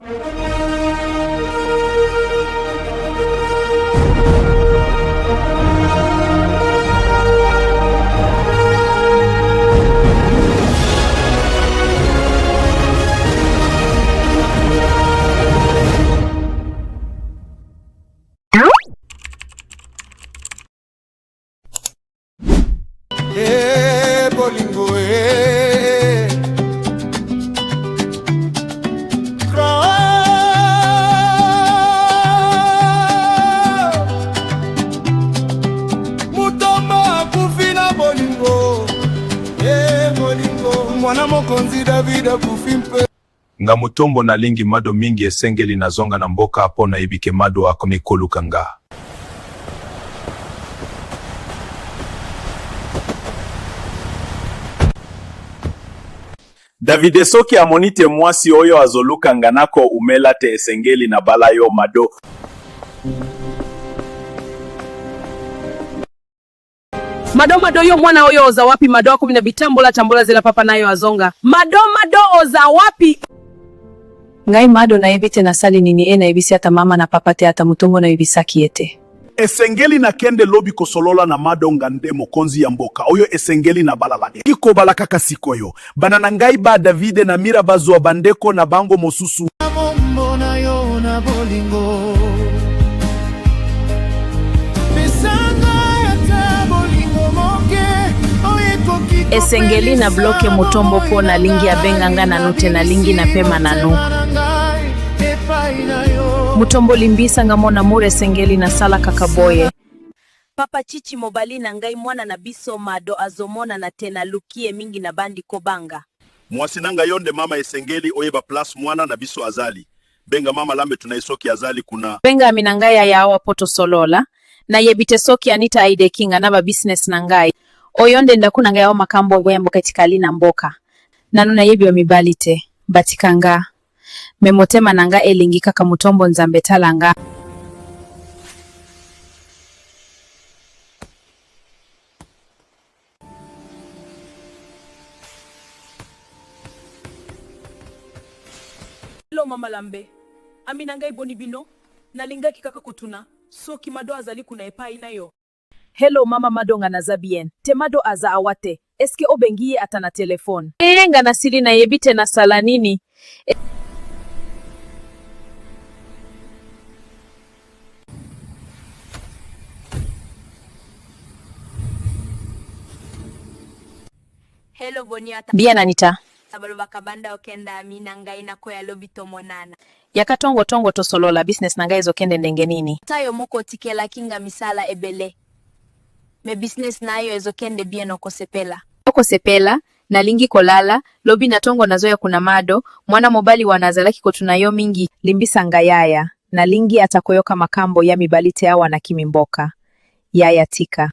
Bolingo Mutoma kufina bolingo bolingo mwana mokonzi David kufimpe nga mutombo na lingi mado mingi esengeli na zonga na mboka hapo na ibike mado ako nikolukanga. Davide soki amonite mwasi oyo azolukanga nako umela te esengeli na bala yo mado. Mado yo mwana oyo oza wapi mado ako bina bitambola tambola zela papa nayo azonga. Mado oza wapi? Ngai mado na ebite na sali nini na ebisi ata mama na papa te ata mutombo na ebisaki ete. Esengeli na kende lobi kosolola na mado ngande mokonzi ya mboka oyo esengeli na balabade iko balakaka sikoyo bana na ngai ba Davide na mira bazwa bandeko na bango mosusu mbona yo na bolingo esengeli na bloke mutombo po na lingi ya benganga na nute na lingi na pema na nu mutombo limbisa nga mona mure esengeli na sala kakaboye papa chichi mobali na ngai mwana na biso mado azomona na tena lukie mingi na bandi kobanga mwasi nanga yonde mama esengeli oyeba plus mwana na biso azali benga mama lambe tunaisoki azali kuna benga minangaya ya awa poto solola na yebite soki anita aide kinga na ba business na ngai oyonde ndakuna ngai awa makambo goyambo katikali na mboka nanuna yebi wa mibalite batikanga memotema nanga elingi kaka mutombo nzambe talanga Hello mama lambe amina ngai boni bino nalingaki kaka kutuna soki mado azali kuna epai nayo. Hello mama madonga na zabien te mado aza awate eske obengie ata na telefone nga na sili na yebite na sala nini Hello boniata bien Anita sabalu bakabanda okenda amina ngai na koya lobi tomonana yakatongo tongo tosolola business na ngai zokende ndenge nini tayo moko tikela kinga misala ebele me business nayo ezokende bien okosepela na lingi kolala lobi na tongo nazoya kuna mado mwana mobali wanazalaki kotunayo mingi limbisa ngayaya na lingi atakoyoka makambo ya mibalite awa na kimimboka yaya tika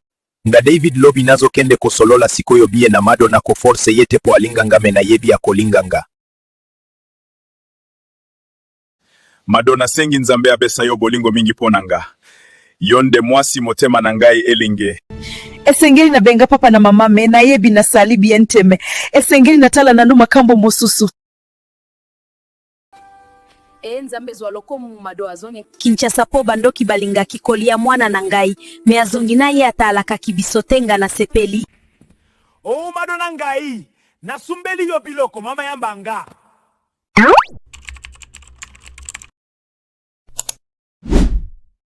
nga David lobi nazo kende kosolola sikoyo bie na mado na koforce yete po alinganga mena yebi ya kolinganga mado na sengi nzambe abesa yo bolingo mingi ponanga yonde mwasi motema na ngai elinge esengeli na benga papa na mama me na yebi na sali bienteme esengeli na tala na numa kambo mosusu nzambe zwaloko mu mado azonge Kinshasa po bandoki balinga kikolia mwana na ngai me azongi na ye atalaka kibisotenga na sepeli mado na ngai nasumbeli yo biloko mama yambanga